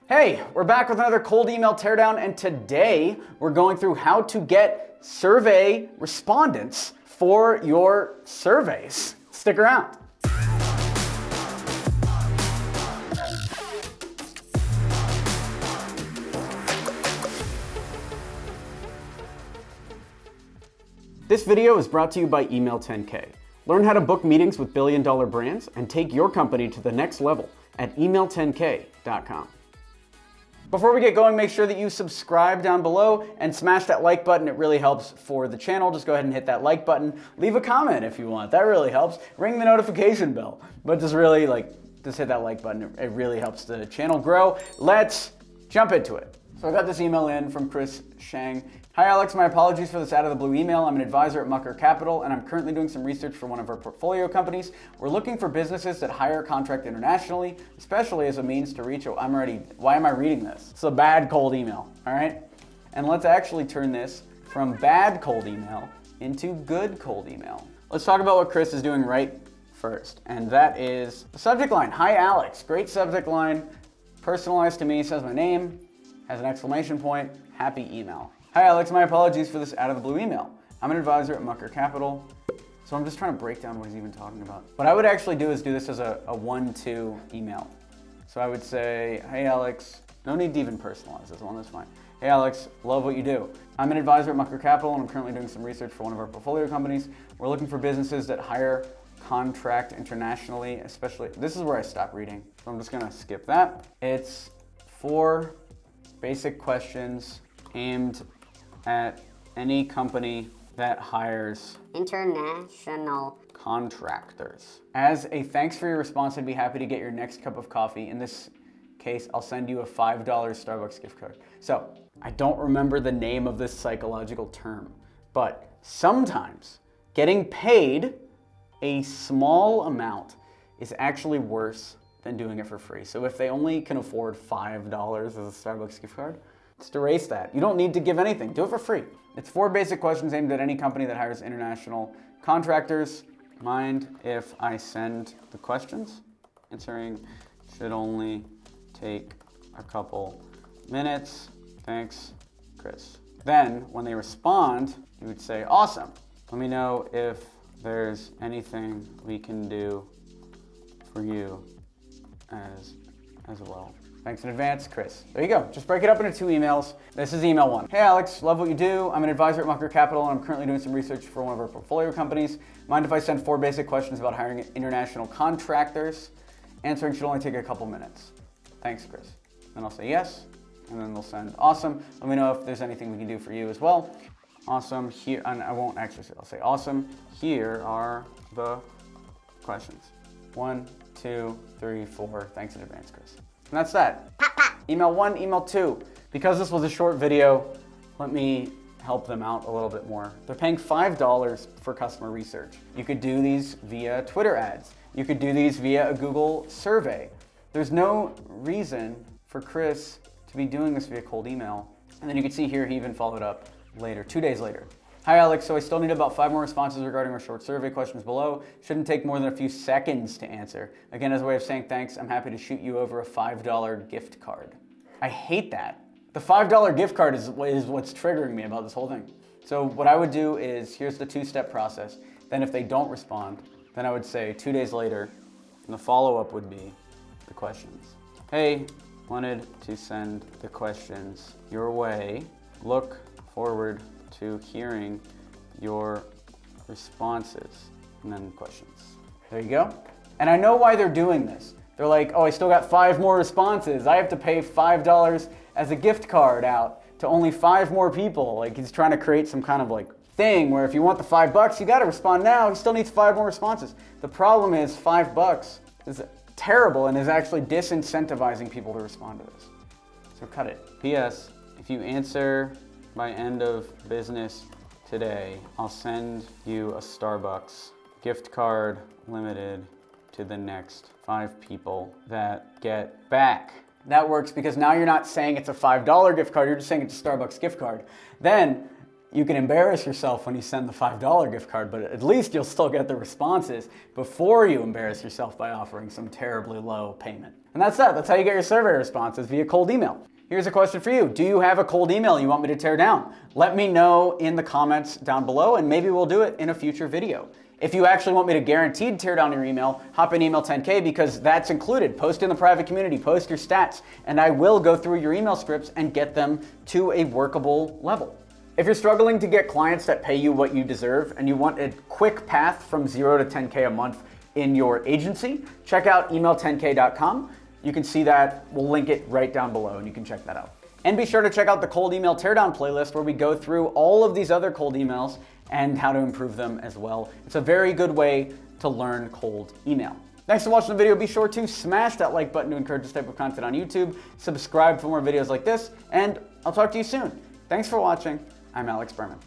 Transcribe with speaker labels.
Speaker 1: Hey, we're back with another cold email teardown, and today we're going through how to get survey respondents for your surveys. Stick around. This video is brought to you by Email 10K. Learn how to book meetings with billion-dollar brands and take your company to the next level at email10k.com. Before we get going, make sure that you subscribe down below and smash that like button. It really helps for the channel. Just go ahead and hit that like button. Leave a comment if you want. That really helps. Ring the notification bell. But just hit that like button. It really helps the channel grow. Let's jump into it. So I got this email in from Chris Shang. Hi Alex, my apologies for this out of the blue email. I'm an advisor at Mucker Capital and I'm currently doing some research for one of our portfolio companies. We're looking for businesses that hire contract internationally, especially as a means to reach why am I reading this? It's a bad cold email, all right? And let's actually turn this from bad cold email into good cold email. Let's talk about what Chris is doing right first, and that is the subject line. Hi Alex, great subject line, personalized to me, says my name, has an exclamation point, happy email. Hi Alex, my apologies for this out of the blue email. I'm an advisor at Mucker Capital, so I'm just trying to break down what he's even talking about. What I would actually do is do this as a 1-2 email. So I would say, hey Alex, no need to even personalize this one, that's fine. Hey Alex, love what you do. I'm an advisor at Mucker Capital and I'm currently doing some research for one of our portfolio companies. We're looking for businesses that hire contract internationally, especially, this is where I stop reading, so I'm just gonna skip that. It's 4 basic questions aimed at any company that hires
Speaker 2: international
Speaker 1: contractors. As a thanks for your response, I'd be happy to get your next cup of coffee. In this case, I'll send you a $5 Starbucks gift card. So, I don't remember the name of this psychological term, but sometimes getting paid a small amount is actually worse than doing it for free. So if they only can afford $5 as a Starbucks gift card, just erase that. You don't need to give anything. Do it for free. It's 4 basic questions aimed at any company that hires international contractors. Mind if I send the questions? Answering should only take a couple minutes. Thanks, Chris. Then, when they respond, you would say, awesome. Let me know if there's anything we can do for you as well. Thanks in advance, Chris. There you go. Just break it up into 2 emails. This is email 1. Hey Alex, love what you do. I'm an advisor at Mucker Capital and I'm currently doing some research for one of our portfolio companies. Mind if I send 4 basic questions about hiring international contractors? Answering should only take a couple minutes. Thanks, Chris. Then I'll say yes, and then they'll send awesome. Let me know if there's anything we can do for you as well. Awesome, here, and I won't actually say, I'll say awesome. Here are the questions. 1, 2, 3, 4. Thanks in advance, Chris. And that's that. Email 1, email 2. Because this was a short video, let me help them out a little bit more. They're paying $5 for customer research. You could do these via Twitter ads. You could do these via a Google survey. There's no reason for Chris to be doing this via cold email. And then you can see here, he even followed up later, 2 days later. Hi Alex, so I still need about 5 more responses regarding our short survey questions below. Shouldn't take more than a few seconds to answer. Again, as a way of saying thanks, I'm happy to shoot you over a $5 gift card. I hate that. The $5 gift card is what's triggering me about this whole thing. So what I would do is, here's the 2-step process. Then if they don't respond, then I would say 2 days later, and the follow-up would be the questions. Hey, wanted to send the questions your way. Look forward to hearing your responses, and then questions. There you go. And I know why they're doing this. They're like, oh, I still got 5 more responses. I have to pay $5 as a gift card out to only 5 more people. Like, he's trying to create some kind of like thing where if you want the $5, you gotta respond now. He still needs 5 more responses. The problem is $5 is terrible and is actually disincentivizing people to respond to this. So cut it. P.S. If you answer by end of business today, I'll send you a Starbucks gift card limited to the next 5 people that get back. That works because now you're not saying it's a $5 gift card, you're just saying it's a Starbucks gift card. Then You can embarrass yourself when you send the $5 gift card, but at least you'll still get the responses before you embarrass yourself by offering some terribly low payment. And that's that. That's how you get your survey responses, via cold email. Here's a question for you. Do you have a cold email you want me to tear down? Let me know in the comments down below, and maybe we'll do it in a future video. If you actually want me to guaranteed tear down your email, hop in email 10K, because that's included. Post in the private community, post your stats, and I will go through your email scripts and get them to a workable level. If you're struggling to get clients that pay you what you deserve and you want a quick path from 0 to 10K a month in your agency, check out email10k.com. You can see that. We'll link it right down below and you can check that out. And be sure to check out the cold email teardown playlist where we go through all of these other cold emails and how to improve them as well. It's a very good way to learn cold email. Thanks for watching the video. Be sure to smash that like button to encourage this type of content on YouTube. Subscribe for more videos like this, and I'll talk to you soon. Thanks for watching. I'm Alex Berman.